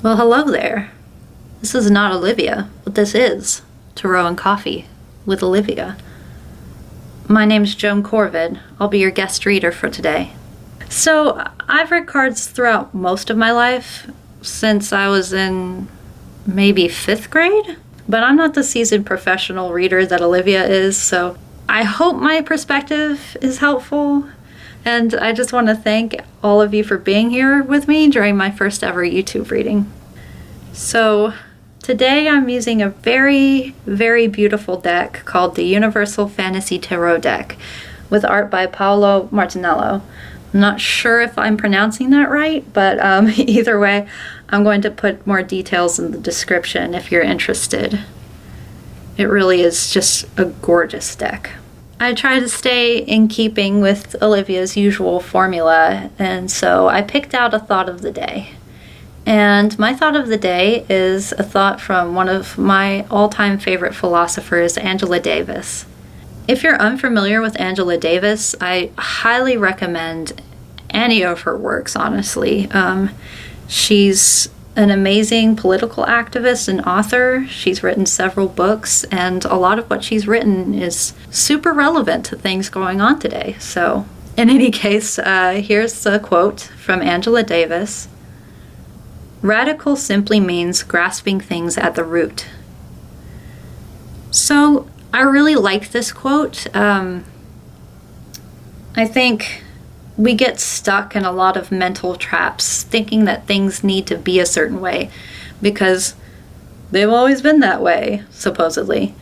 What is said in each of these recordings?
Well, hello there. This is not Olivia, but this is Tarot and Coffee with Olivia. My name's Joan Corvid. I'll be your guest reader for today. So, I've read cards throughout most of my life, since I was in maybe 5th grade, but I'm not the seasoned professional reader that Olivia is, so I hope my perspective is helpful. And I just want to thank all of you for being here with me during my first ever YouTube reading. So today I'm using a very, very beautiful deck called the Universal Fantasy Tarot deck with art by Paolo Martinello. I'm not sure if I'm pronouncing that right, but either way, I'm going to put more details in the description if you're interested. It really is just a gorgeous deck. I try to stay in keeping with Olivia's usual formula, and so I picked out a thought of the day. And my thought of the day is a thought from one of my all-time favorite philosophers, Angela Davis. If you're unfamiliar with Angela Davis, I highly recommend any of her works, honestly. She's an amazing political activist and author. She's written several books, and a lot of what she's written is super relevant to things going on today. So, in any case, here's a quote from Angela Davis. "Radical simply means grasping things at the root." So, I really like this quote. I think we get stuck in a lot of mental traps thinking that things need to be a certain way because they've always been that way, supposedly.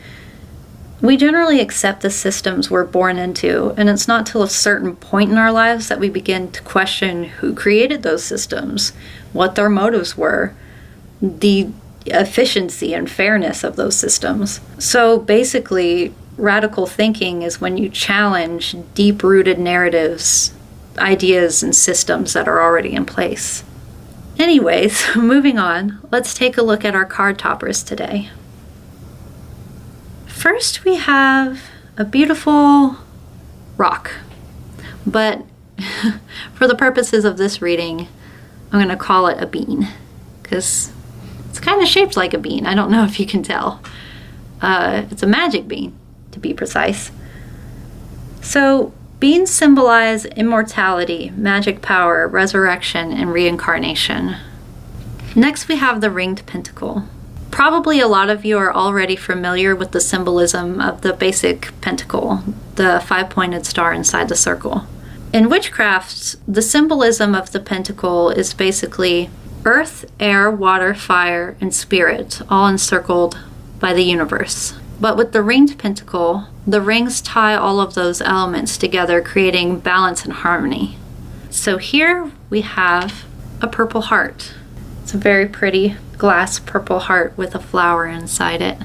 We generally accept the systems we're born into, and it's not till a certain point in our lives that we begin to question who created those systems, what their motives were, the efficiency and fairness of those systems. So basically, radical thinking is when you challenge deep-rooted narratives, ideas, and systems that are already in place. Anyways, moving on, let's take a look at our card toppers today. First, we have a beautiful rock, but for the purposes of this reading, I'm going to call it a bean, because it's kind of shaped like a bean. I don't know if you can tell. It's a magic bean, to be precise. So, beans symbolize immortality, magic power, resurrection, and reincarnation. Next, we have the ringed pentacle. Probably a lot of you are already familiar with the symbolism of the basic pentacle, the 5-pointed star inside the circle. In witchcraft, the symbolism of the pentacle is basically earth, air, water, fire, and spirit, all encircled by the universe. But with the ringed pentacle, the rings tie all of those elements together, creating balance and harmony. So here we have a purple heart. It's a very pretty glass purple heart with a flower inside it.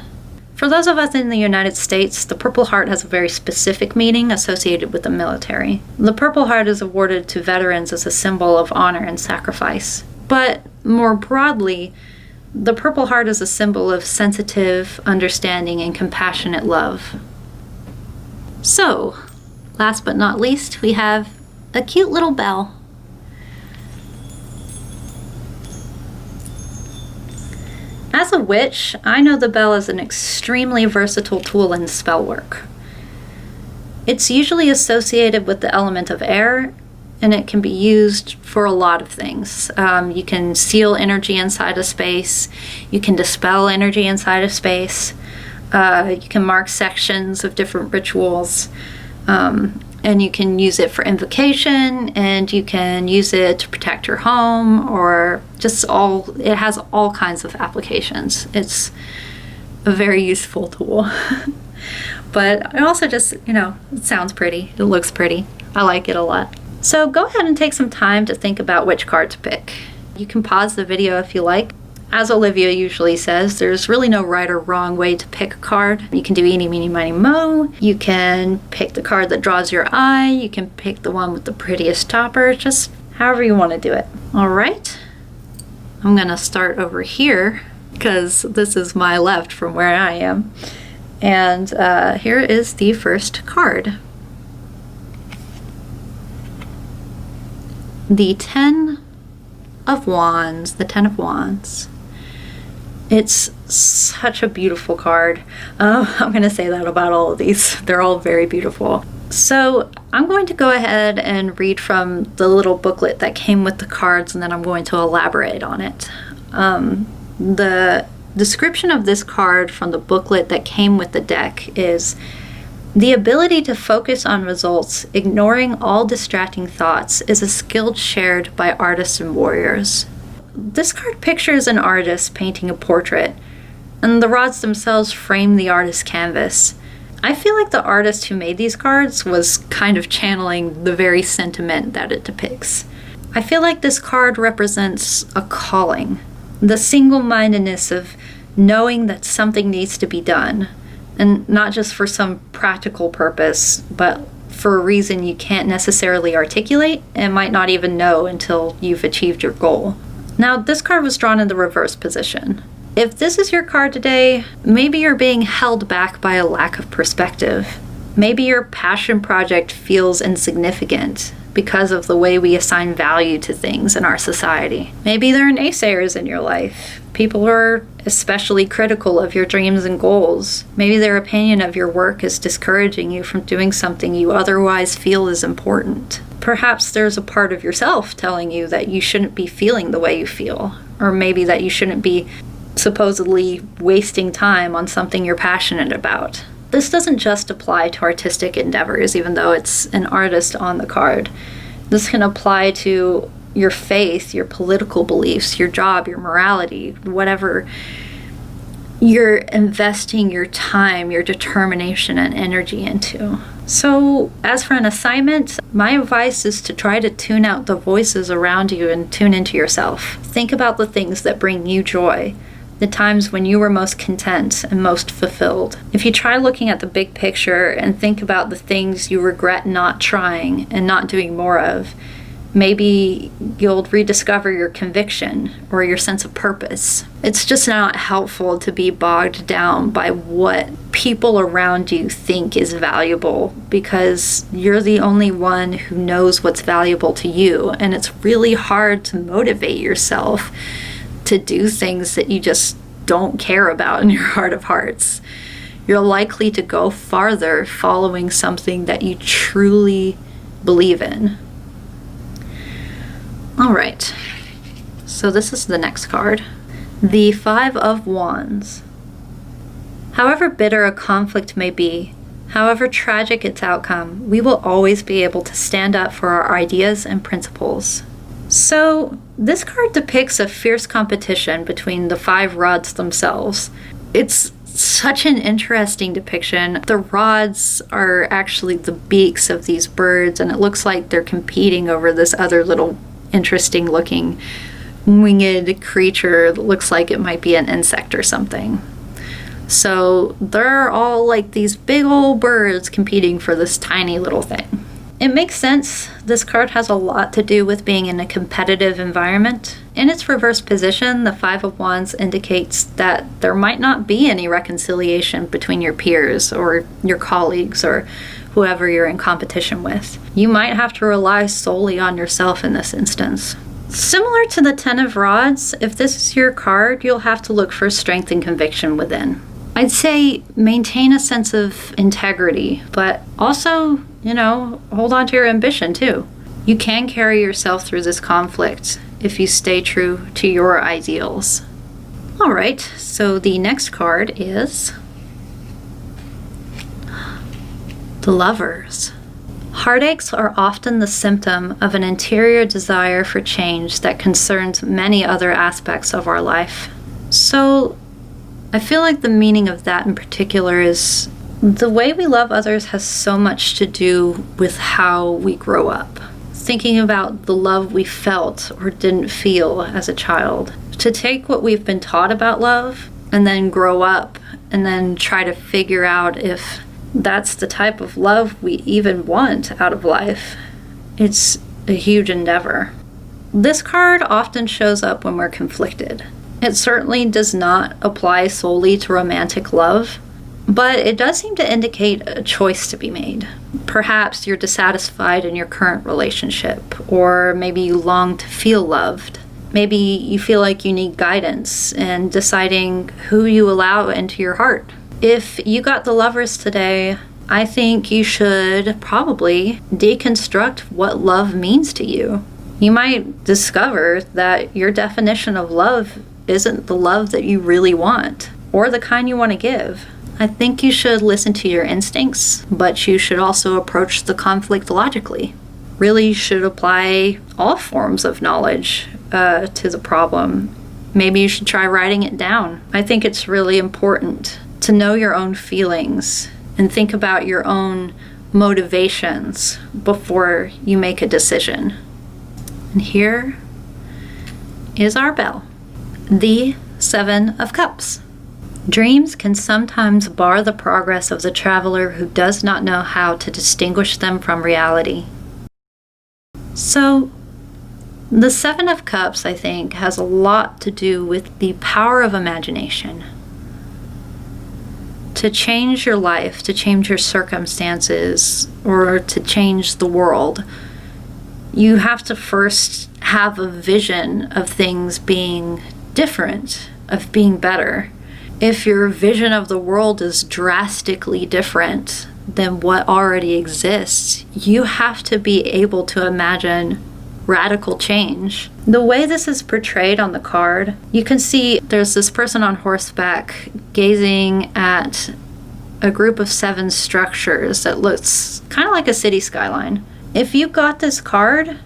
For those of us in the United States, the Purple Heart has a very specific meaning associated with the military. The Purple Heart is awarded to veterans as a symbol of honor and sacrifice. But more broadly, the Purple Heart is a symbol of sensitive, understanding, and compassionate love. So, last but not least, we have a cute little bell. As a witch, I know the bell is an extremely versatile tool in spell work. It's usually associated with the element of air, and it can be used for a lot of things. You can seal energy inside a space, you can dispel energy inside a space, you can mark sections of different rituals, and you can use it for invocation, and you can use it to protect your home, or it has all kinds of applications. It's a very useful tool. But it also just, it sounds pretty, it looks pretty. I like it a lot. So go ahead and take some time to think about which card to pick. You can pause the video if you like. As Olivia usually says, there's really no right or wrong way to pick a card. You can do eeny, meeny, miny, moe. You can pick the card that draws your eye. You can pick the one with the prettiest topper, just however you want to do it. All right, I'm gonna start over here because this is my left from where I am. And here is the first card. The 10 of Wands, the Ten of Wands. It's such a beautiful card. I'm going to say that about all of these. They're all very beautiful. So I'm going to go ahead and read from the little booklet that came with the cards, and then I'm going to elaborate on it. The description of this card from the booklet that came with the deck is: the ability to focus on results, ignoring all distracting thoughts, is a skill shared by artists and warriors. This card pictures an artist painting a portrait, and the rods themselves frame the artist's canvas. I feel like the artist who made these cards was kind of channeling the very sentiment that it depicts. I feel like this card represents a calling, the single-mindedness of knowing that something needs to be done, and not just for some practical purpose, but for a reason you can't necessarily articulate and might not even know until you've achieved your goal. Now, this card was drawn in the reverse position. If this is your card today, maybe you're being held back by a lack of perspective. Maybe your passion project feels insignificant because of the way we assign value to things in our society. Maybe there are naysayers in your life. People who are especially critical of your dreams and goals. Maybe their opinion of your work is discouraging you from doing something you otherwise feel is important. Perhaps there's a part of yourself telling you that you shouldn't be feeling the way you feel, or maybe that you shouldn't be supposedly wasting time on something you're passionate about. This doesn't just apply to artistic endeavors, even though it's an artist on the card. This can apply to your faith, your political beliefs, your job, your morality, whatever you're investing your time, your determination, and energy into. So, as for an assignment, my advice is to try to tune out the voices around you and tune into yourself. Think about the things that bring you joy, the times when you were most content and most fulfilled. If you try looking at the big picture and think about the things you regret not trying and not doing more of, maybe you'll rediscover your conviction or your sense of purpose. It's just not helpful to be bogged down by what people around you think is valuable, because you're the only one who knows what's valuable to you, and it's really hard to motivate yourself to do things that you just don't care about in your heart of hearts. You're likely to go farther following something that you truly believe in. All right, so this is the next card. The Five of Wands. However bitter a conflict may be, however tragic its outcome, we will always be able to stand up for our ideas and principles. So, this card depicts a fierce competition between the five rods themselves. It's such an interesting depiction. The rods are actually the beaks of these birds, and it looks like they're competing over this other little interesting looking winged creature that looks like it might be an insect or something. So they're all like these big old birds competing for this tiny little thing. It makes sense. This card has a lot to do with being in a competitive environment. In its reverse position, the Five of Wands indicates that there might not be any reconciliation between your peers or your colleagues or whoever you're in competition with. You might have to rely solely on yourself in this instance. Similar to the Ten of Rods, if this is your card, you'll have to look for strength and conviction within. I'd say maintain a sense of integrity, but also, hold on to your ambition too. You can carry yourself through this conflict if you stay true to your ideals. All right, so the next card is the Lovers. Heartaches are often the symptom of an interior desire for change that concerns many other aspects of our life. So, I feel like the meaning of that in particular is the way we love others has so much to do with how we grow up. Thinking about the love we felt or didn't feel as a child. To take what we've been taught about love and then grow up and then try to figure out if that's the type of love we even want out of life. It's a huge endeavor. This card often shows up when we're conflicted. It certainly does not apply solely to romantic love, but it does seem to indicate a choice to be made. Perhaps you're dissatisfied in your current relationship, or maybe you long to feel loved. Maybe you feel like you need guidance in deciding who you allow into your heart. If you got the Lovers today, I think you should probably deconstruct what love means to you. You might discover that your definition of love isn't the love that you really want or the kind you want to give. I think you should listen to your instincts, but you should also approach the conflict logically. Really should apply all forms of knowledge to the problem. Maybe you should try writing it down. I think it's really important to know your own feelings and think about your own motivations before you make a decision. And here is our bell. The 7 of Cups. Dreams can sometimes bar the progress of the traveler who does not know how to distinguish them from reality. So, the 7 of Cups, I think, has a lot to do with the power of imagination. To change your life, to change your circumstances, or to change the world, you have to first have a vision of things being different, of being better. If your vision of the world is drastically different than what already exists, you have to be able to imagine radical change. The way this is portrayed on the card, you can see there's this person on horseback gazing at a group of 7 structures that looks kind of like a city skyline. If you got this card,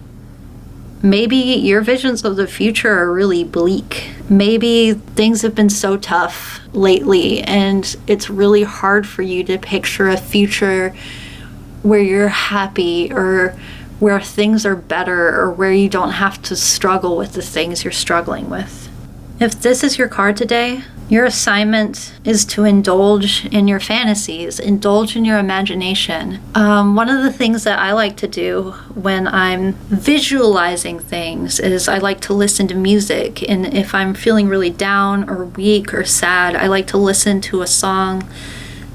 maybe your visions of the future are really bleak. Maybe things have been so tough lately and it's really hard for you to picture a future where you're happy or where things are better or where you don't have to struggle with the things you're struggling with. If this is your card today, your assignment is to indulge in your fantasies, indulge in your imagination. One of the things that I like to do when I'm visualizing things is I like to listen to music. And if I'm feeling really down or weak or sad, I like to listen to a song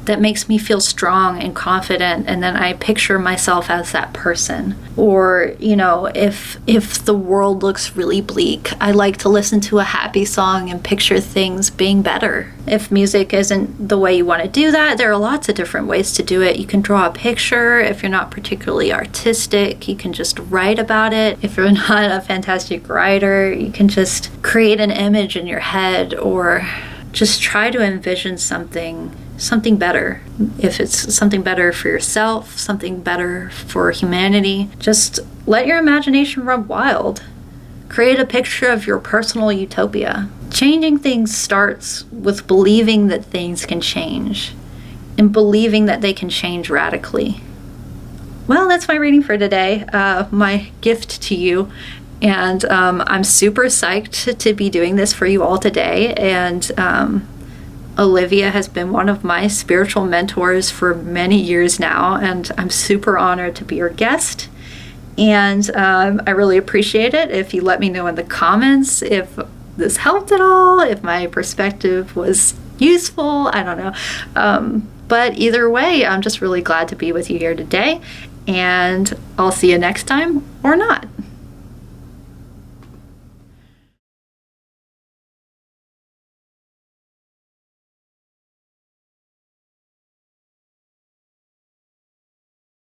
that makes me feel strong and confident, and then I picture myself as that person. Or, if the world looks really bleak, I like to listen to a happy song and picture things being better. If music isn't the way you want to do that, there are lots of different ways to do it. You can draw a picture. If you're not particularly artistic, you can just write about it. If you're not a fantastic writer, you can just create an image in your head or just try to envision something better. If it's something better for yourself, something better for humanity, just let your imagination run wild. Create a picture of your personal utopia. Changing things starts with believing that things can change and believing that they can change radically. Well, that's my reading for today, my gift to you. And I'm super psyched to be doing this for you all today. And Olivia has been one of my spiritual mentors for many years now, and I'm super honored to be your guest. And I really appreciate it if you let me know in the comments if this helped at all, if my perspective was useful, I don't know. But either way, I'm just really glad to be with you here today, and I'll see you next time or not.